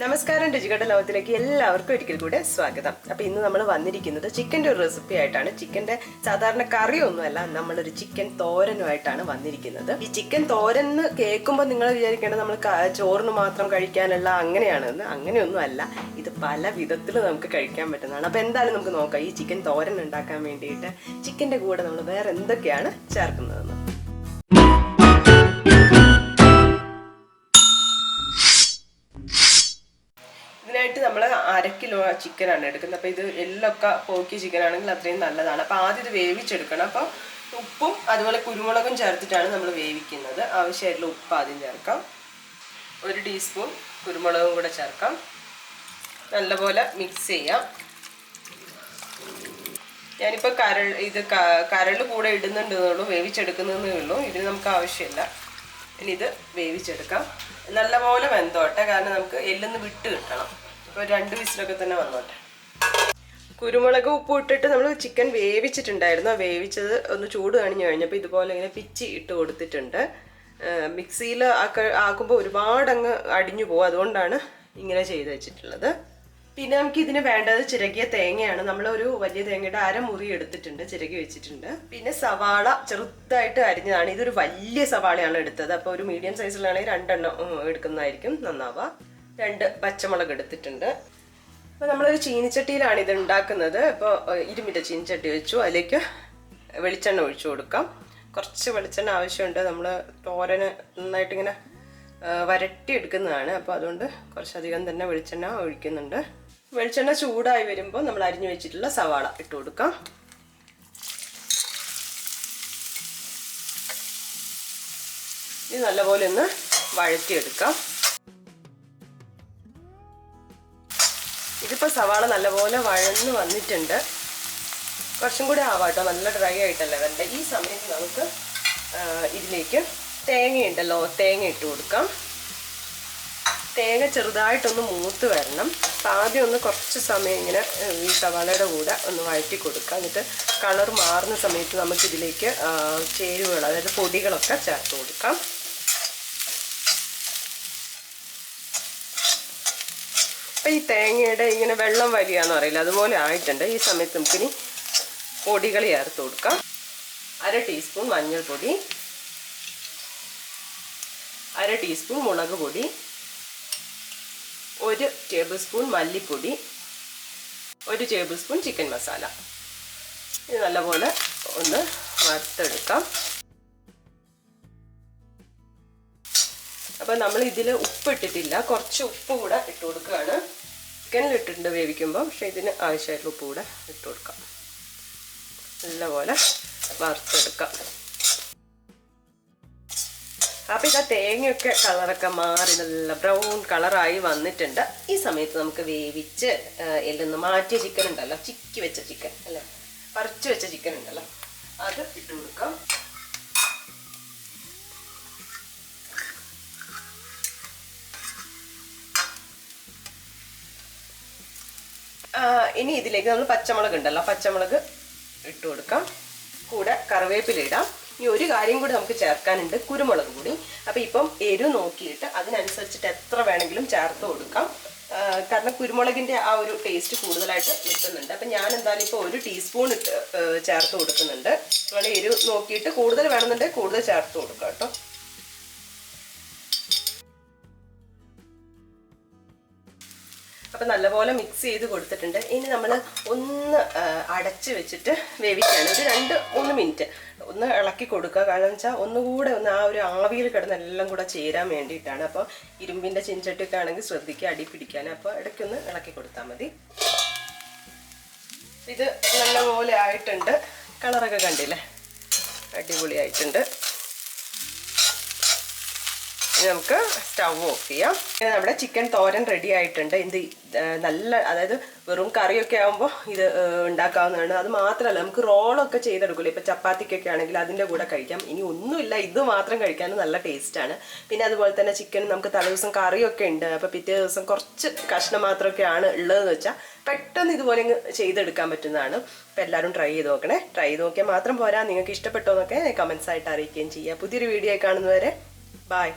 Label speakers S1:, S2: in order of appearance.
S1: നമസ്കാരം രുചികയുടെ ലോകത്തിലേക്ക് എല്ലാവർക്കും ഒരിക്കൽ കൂടെ സ്വാഗതം. അപ്പോൾ ഇന്ന് നമ്മൾ വന്നിരിക്കുന്നത് ചിക്കൻ്റെ ഒരു റെസിപ്പി ആയിട്ടാണ്. ചിക്കൻ്റെ സാധാരണ കറിയൊന്നുമല്ല, നമ്മളൊരു ചിക്കൻ തോരനുമായിട്ടാണ് വന്നിരിക്കുന്നത്. ഈ ചിക്കൻ തോരൻ എന്ന് കേൾക്കുമ്പോൾ നിങ്ങൾ വിചാരിക്കേണ്ടത് നമ്മൾ ചോറിന് മാത്രം കഴിക്കാനുള്ള അങ്ങനെയാണെന്ന്. അങ്ങനെയൊന്നും അല്ല, ഇത് പല വിധത്തിൽ നമുക്ക് കഴിക്കാൻ പറ്റുന്നതാണ്. അപ്പോൾ എന്തായാലും നമുക്ക് നോക്കാം ഈ ചിക്കൻ തോരൻ ഉണ്ടാക്കാൻ വേണ്ടിയിട്ട് ചിക്കൻ്റെ കൂടെ നമ്മൾ വേറെ എന്തൊക്കെയാണ് ചേർക്കുന്നതെന്ന്. ഇതിനായിട്ട് നമ്മൾ 1/2 കിലോ ചിക്കനാണ് എടുക്കുന്നത്. അപ്പോൾ ഇത് എല്ലൊക്കെ പോക്കിയ ചിക്കനാണെങ്കിൽ അത്രയും നല്ലതാണ്. അപ്പോൾ ആദ്യം ഇത് വേവിച്ചെടുക്കണം. അപ്പോൾ ഉപ്പും അതുപോലെ കുരുമുളകും ചേർത്തിട്ടാണ് നമ്മൾ വേവിക്കുന്നത്. ആവശ്യമായിട്ടുള്ള ഉപ്പ് ആദ്യം ചേർക്കാം. 1 ടീസ്പൂൺ കുരുമുളകും കൂടെ ചേർക്കാം. നല്ലപോലെ മിക്സ് ചെയ്യാം. ഞാനിപ്പോൾ കരൾ കൂടെ ഇടുന്നുണ്ടെന്നുള്ളൂ, വേവിച്ചെടുക്കുന്നതേ ഉള്ളൂ. ഇതിന് നമുക്ക് ആവശ്യമില്ല. ഇനി ഇത് വേവിച്ചെടുക്കാം. നല്ലപോലെ വെന്തോട്ടെ, കാരണം നമുക്ക് എല്ലിന്ന് വിട്ട് കിട്ടണം. ഇപ്പോൾ 2 വിസിലൊക്കെ തന്നെ വന്നോട്ടെ. കുരുമുളക് ഉപ്പ് ഇട്ടിട്ട് നമ്മൾ ചിക്കൻ വേവിച്ചിട്ടുണ്ടായിരുന്നു. വേവിച്ചത് ഒന്ന് ചൂട് കാണിഞ്ഞു കഴിഞ്ഞപ്പോൾ ഇതുപോലെ ഇങ്ങനെ പിച്ചി ഇട്ട് കൊടുത്തിട്ടുണ്ട്. മിക്സിയിൽ ആക്കുമ്പോൾ ഒരുപാട് അങ്ങ് അടിഞ്ഞു പോകും, അതുകൊണ്ടാണ് ഇങ്ങനെ ചെയ്ത് വെച്ചിട്ടുള്ളത്. പിന്നെ നമുക്ക് ഇതിന് വേണ്ടത് ചിരകിയ തേങ്ങയാണ്. നമ്മളൊരു വലിയ തേങ്ങയുടെ 1/2 മുറി എടുത്തിട്ടുണ്ട്, ചിരകി വെച്ചിട്ടുണ്ട്. പിന്നെ സവാള ചെറുതായിട്ട് അരിഞ്ഞതാണ്. ഇതൊരു വലിയ സവാളയാണ് എടുത്തത്. അപ്പോൾ ഒരു മീഡിയം സൈസിലാണെങ്കിൽ 2 എണ്ണം എടുക്കുന്നതായിരിക്കും നന്നാവുക. 2 പച്ചമുളക് എടുത്തിട്ടുണ്ട്. അപ്പോൾ നമ്മളൊരു ചീനിച്ചട്ടിയിലാണ് ഇത് ഉണ്ടാക്കുന്നത്. അപ്പോൾ ഇരുമ്പിൻ്റെ ചീനിച്ചട്ടി വെച്ചു. അതിലേക്ക് വെളിച്ചെണ്ണ ഒഴിച്ചു കൊടുക്കാം. കുറച്ച് വെളിച്ചെണ്ണ ആവശ്യമുണ്ട്. നമ്മൾ തോരന് നന്നായിട്ടിങ്ങനെ വരട്ടി എടുക്കുന്നതാണ്. അപ്പോൾ അതുകൊണ്ട് കുറച്ചധികം തന്നെ വെളിച്ചെണ്ണ ഒഴിക്കുന്നുണ്ട്. വെളിച്ചെണ്ണ ചൂടായി വരുമ്പോൾ നമ്മൾ അരിഞ്ഞു വെച്ചിട്ടുള്ള സവാള ഇട്ട് കൊടുക്കാം. ഇത് നല്ലപോലെ ഒന്ന് വഴറ്റിയെടുക്കാം. ഇതിപ്പോൾ സവാള നല്ലപോലെ വഴന്ന് വന്നിട്ടുണ്ട്. കുറച്ചും കൂടി ആവാട്ടോ, നല്ല ഡ്രൈ ആയിട്ടല്ലേ വരണ്ടേ. ഈ സമയത്ത് നമുക്ക് ഇതിലേക്ക് തേങ്ങയുണ്ടല്ലോ, തേങ്ങ ഇട്ട് കൊടുക്കാം. തേങ്ങ ചെറുതായിട്ടൊന്ന് മൂത്ത് വരണം. അപ്പം ആദ്യം ഒന്ന് കുറച്ച് സമയം ഇങ്ങനെ ഈ സവാളയുടെ കൂടെ ഒന്ന് വഴറ്റി കൊടുക്കാം. എന്നിട്ട് കളർ മാറുന്ന സമയത്ത് നമുക്കിതിലേക്ക് ചേരുവകൾ, അതായത് പൊടികളൊക്കെ ചേർത്ത് കൊടുക്കാം. അപ്പം ഈ തേങ്ങയുടെ ഇങ്ങനെ വെള്ളം വലിയാന്ന് പറയില്ല, അതുപോലെ ആയിട്ടുണ്ട്. ഈ സമയത്ത് നമുക്കിനി പൊടികൾ ചേർത്ത് കൊടുക്കാം. 1/2 ടീസ്പൂൺ മഞ്ഞൾപ്പൊടി, 1/2 ടീസ്പൂൺ മുളക് പൊടി, 1 ടേബിൾ സ്പൂൺ മല്ലിപ്പൊടി, 1 ടേബിൾ സ്പൂൺ ചിക്കൻ മസാല. ഇത് നല്ലപോലെ ഒന്ന് വറുത്തെടുക്കാം. അപ്പോൾ നമ്മൾ ഇതിൽ ഉപ്പ് ഇട്ടിട്ടില്ല, കുറച്ച് ഉപ്പ് കൂടെ ഇട്ട് കൊടുക്കുകയാണ്. ചിക്കനിലിട്ടിട്ടുണ്ട് വേവിക്കുമ്പോൾ, പക്ഷേ ഇതിന് ആവശ്യമായിട്ടുള്ള ഉപ്പ് കൂടെ ഇട്ട് കൊടുക്കാം. നല്ലപോലെ വറുത്തെടുക്കാം. അപ്പോൾ ഇതാ തേങ്ങയൊക്കെ കളറൊക്കെ മാറി നല്ല ബ്രൗൺ കളറായി വന്നിട്ടുണ്ട്. ഈ സമയത്ത് നമുക്ക് വേവിച്ച് എല്ലൊന്ന് മാറ്റിയ ചിക്കൻ ഉണ്ടല്ലോ, ചിക്കി വെച്ച ചിക്കൻ അല്ലേ, പറിച്ചു വെച്ച ചിക്കൻ ഉണ്ടല്ലോ, അത് ഇട്ട് കൊടുക്കാം. ഇനി ഇതിലേക്ക് നമ്മൾ പച്ചമുളക് ഉണ്ടല്ലോ, പച്ചമുളക് ഇട്ട് കൊടുക്കാം. കൂടെ കറിവേപ്പില ഇടാം. ഇനി ഒരു കാര്യം കൂടി നമുക്ക് ചേർക്കാനുണ്ട്, കുരുമുളക് പൊടി. അപ്പോൾ ഇപ്പം എരിവ് നോക്കിയിട്ട് അതിനനുസരിച്ചിട്ട് എത്ര വേണമെങ്കിലും ചേർത്ത് കൊടുക്കാം. കാരണം കുരുമുളകിൻ്റെ ആ ഒരു ടേസ്റ്റ് കൂടുതലായിട്ട് നിൽക്കുന്നുണ്ട്. അപ്പം ഞാൻ എന്തായാലും ഇപ്പോൾ 1 ടീസ്പൂൺ ഇട്ട് ചേർത്ത് കൊടുക്കുന്നുണ്ട്. നമ്മൾ എരിവ് നോക്കിയിട്ട് കൂടുതൽ വേണമെന്നുണ്ടെങ്കിൽ കൂടുതൽ ചേർത്ത് കൊടുക്കാം കേട്ടോ. അപ്പം നല്ലപോലെ മിക്സ് ചെയ്ത് കൊടുത്തിട്ടുണ്ട്. ഇനി നമ്മൾ ഒന്ന് അടച്ച് വെച്ചിട്ട് വേവിക്കുകയാണ്. ഒരു 2-3 മിനിറ്റ് ഒന്ന് ഇളക്കി കൊടുക്കുക. കാരണം വെച്ചാൽ ഒന്നുകൂടെ ഒന്ന് ആ ഒരു ആവിയിൽ കിടന്ന് എല്ലാം കൂടെ ചേരാൻ വേണ്ടിയിട്ടാണ്. അപ്പോൾ ഇരുമ്പിൻ്റെ ചീനിച്ചട്ടിയൊക്കെ ആണെങ്കിൽ ശ്രദ്ധിക്കുക അടി പിടിക്കാൻ. അപ്പോൾ ഇടയ്ക്കൊന്ന് ഇളക്കി കൊടുത്താൽ മതി. ഇത് നല്ലപോലെ ആയിട്ടുണ്ട്. കളറൊക്കെ കണ്ടില്ലേ, അടിപൊളിയായിട്ടുണ്ട്. ഇനി നമുക്ക് സ്റ്റവ് ഓഫ് ചെയ്യാം. നമ്മുടെ ചിക്കൻ തോരൻ റെഡി ആയിട്ടുണ്ട്. ഇത് നല്ല, അതായത് വെറും കറിയൊക്കെ ആകുമ്പോൾ ഇത് ഉണ്ടാക്കാവുന്നതാണ്. അത് മാത്രമല്ല, നമുക്ക് റോളൊക്കെ ചെയ്തെടുക്കില്ല. ഇപ്പോൾ ചപ്പാത്തിക്കൊക്കെ ആണെങ്കിൽ അതിൻ്റെ കൂടെ കഴിക്കാം. ഇനി ഒന്നുമില്ല, ഇത് മാത്രം കഴിക്കാനും നല്ല ടേസ്റ്റാണ്. പിന്നെ അതുപോലെ തന്നെ ചിക്കൻ നമുക്ക് തലേദിവസം കറിയൊക്കെ ഉണ്ട്. അപ്പോൾ പിറ്റേ ദിവസം കുറച്ച് കഷ്ണം മാത്രമൊക്കെയാണ് ഉള്ളതെന്ന് വെച്ചാൽ പെട്ടെന്ന് ഇതുപോലെ ചെയ്തെടുക്കാൻ പറ്റുന്നതാണ്. അപ്പോൾ എല്ലാവരും ട്രൈ ചെയ്ത് നോക്കണേ. ട്രൈ ചെയ്ത് നോക്കിയാൽ മാത്രം പോരാ, നിങ്ങൾക്ക് ഇഷ്ടപ്പെട്ടോ എന്നൊക്കെ കമൻസ് ആയിട്ട് അറിയിക്കുകയും ചെയ്യുക. പുതിയൊരു വീഡിയോ കാണുന്നവരെ ബൈ.